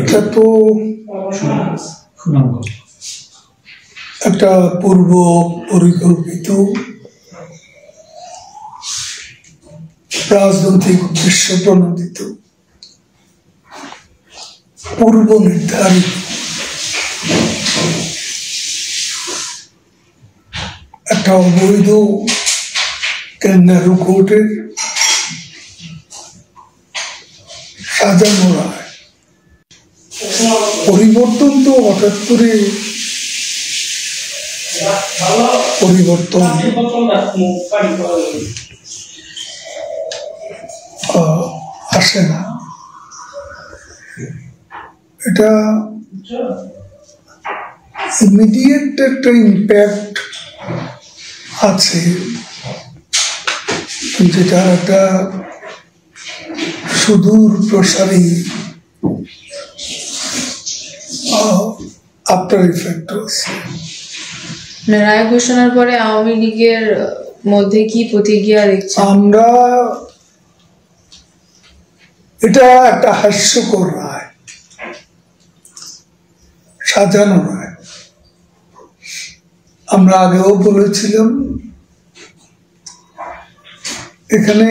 এটা তো একটা পূর্ব পরিকল্পিত রাজনৈতিক উদ্দেশ্য প্রণোদিত পূর্ব নির্ধারিত একটা অবৈধ ক্যাঙ্গারু কোর্টের সাজানো রায়। পরিবর্তন তো হঠাৎ করে পরিবর্তন আসে না, এটা ইমিডিয়েট একটা ইম্প্যাক্ট আছে, যেটা একটা সুদূর প্রসারী আফটার ইফেক্ট আছে। রায় ঘোষণার পরে আওয়ামী লীগের মধ্যে কি প্রতিক্রিয়া দেখছেন? আমরা এটা একটা হাস্যকর রায়, সাজানো রায়। আমরা আগেও বলেছিলাম এখানে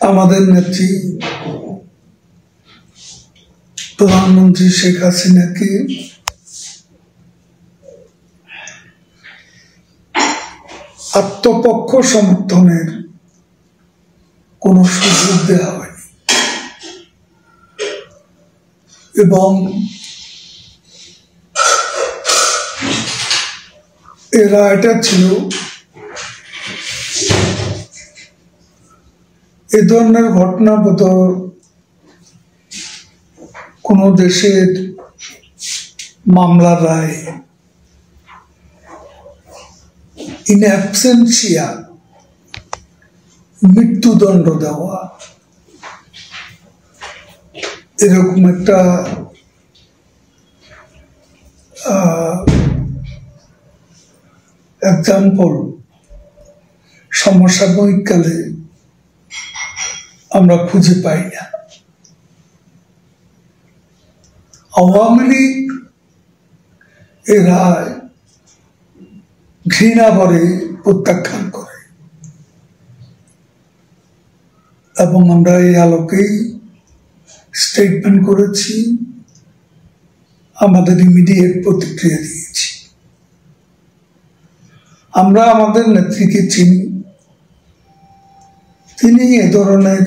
আমাদের নেত্রী প্রধানমন্ত্রী শেখ হাসিনাকে আত্মপক্ষ সমর্থনের কোন সুযোগ দেওয়া হয়নি এবং এই রায়টা ছিল এ ধরনের ঘটনা বোধ কোন দেশের মামলার রায় ইন অ্যাবসেন্সিয়া মৃত্যুদণ্ড দেওয়া, এরকম একটা এক্সাম্পল সমসাময়িক কালে আমরা খুঁজে পাই না। আওয়ামী লীগ এ রায় ঘৃণা ভরে প্রত্যাখ্যান করে এবং আমরা এই আলোকেই স্টেটমেন্ট করেছি, আমাদের ইমিডিয়েট প্রতিক্রিয়া দিয়েছি। আমরা আমাদের নেত্রীকে চিনি, তিনি এ ধরনের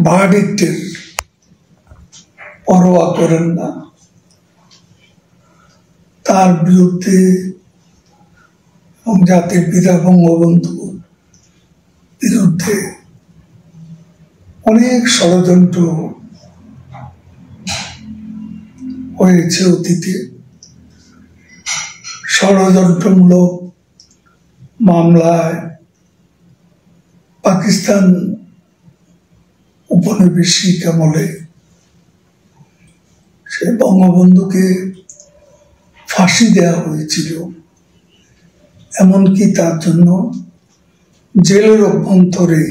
ভার্ডিক্টের পরোয়া করেন না। তার বিরুদ্ধে এবং জাতির পিতা বঙ্গবন্ধু বিরুদ্ধে অনেক ষড়যন্ত্র হয়েছে অতীতে। ষড়যন্ত্রমূলক মামলায় পাকিস্তান উপনিবেশিক আমলে সে বঙ্গবন্ধুকে ফাঁসি দেওয়া হয়েছিল, এমনকি তার জন্য জেলের অভ্যন্তরে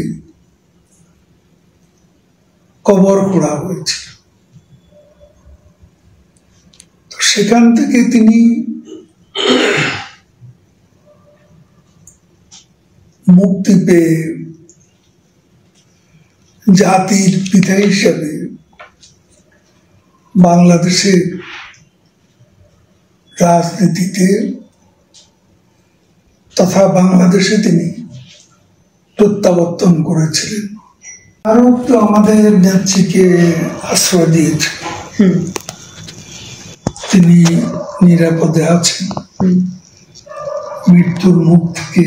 কবর খোঁড়া হয়েছিল। তো সেখান থেকে তিনি মুক্তি পেয়ে জাতির পিতা হিসাবে বাংলাদেশের রাজনীতিতে তথা বাংলাদেশে তিনি প্রত্যাবর্তন করেছিলেন। আরো তো আমাদের নেত্রীকে আশ্রয় দিয়েছে, তিনি নিরাপদে আছেন, মৃত্যুর মুখ থেকে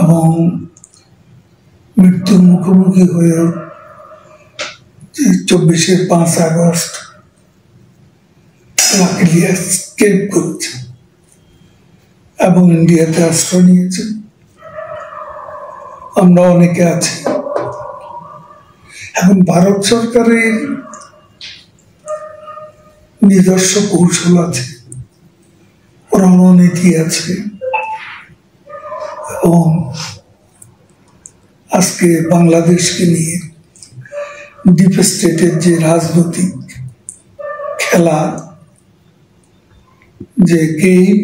এবং মৃত্যুর মুখোমুখি হয়ে 24-এর 5 আগস্ট এসকেপ করেছে এবং ইন্ডিয়াতে আশ্রয় নিয়েছে। আমরা অনেকে আছি। এখন ভারত সরকারের নিজস্ব কৌশল আছে, রণনীতি আছে, এবং আজকে বাংলাদেশকে নিয়ে ডিপ স্টেটের যে রাজনৈতিক খেলা, যে গেম,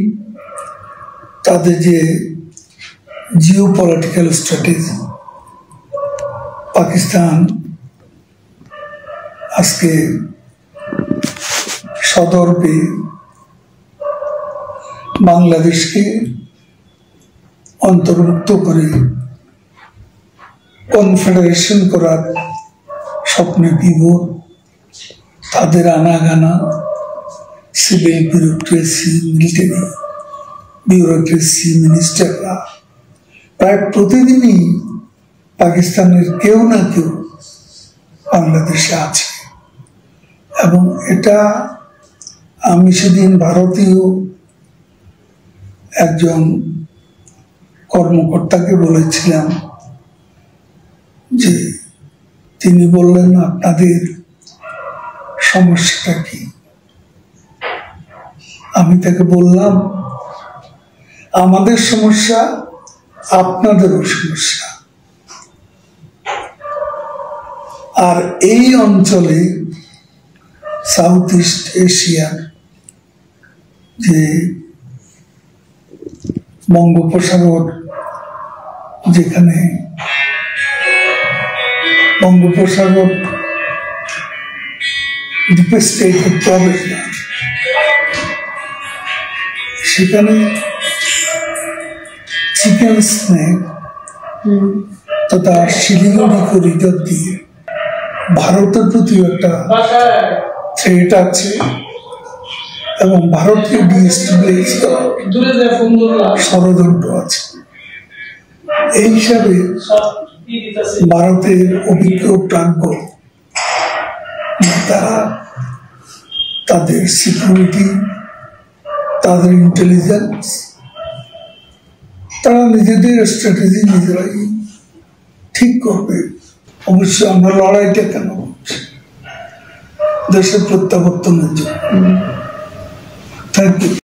তাদের যে জিও পলিটিক্যাল স্ট্র্যাটেজি, পাকিস্তান আজকে সদর্পে বাংলাদেশকে অন্তর্ভুক্ত করে কনফেডারেশন করার স্বপ্নে বিভোর। তাদের আনাগানা, সিভিল বিউরোক্রেসি, মিলিটারি বিউরোক্রেসি, মিনিস্টাররা প্রায় প্রতিদিনই পাকিস্তানের কেউ না কেউ বাংলাদেশে আছে। এবং এটা আমি সেদিন ভারতীয় একজন কর্মকর্তাকে বলেছিলাম, যে তিনি বললেন, আপনাদের সমস্যাটা কি? আমি তাকে বললাম, আমাদের সমস্যা আপনাদেরও সমস্যা। আর এই অঞ্চলে সাউথ ইস্ট এশিয়ার যে বঙ্গোপসাগর, যেখানে বঙ্গোপসাগর ডিপ স্টেটের প্রবেশ না, সেখানে চিকেন স্নেক তথা শিলিগুড়ি করিডর দিয়ে ভারতের প্রতি একটা থ্রেট আছে এবং ভারতকে ডিস্টেবিলাইজ করার ষড়যন্ত্র আছে। এই হিসাবে ভারতের অভিজ্ঞ প্রাজ্ঞ নেতারা তাদের সিকিউরিটি, তাদের ইন্টেলিজেন্স, তারা নিজেদের স্ট্র্যাটেজি নিজেরাই ঠিক করবে। অবশ্যই আমরা লড়াইটা কেন করছি? দেশের প্রত্যাবর্তনের জন্য। Thank you.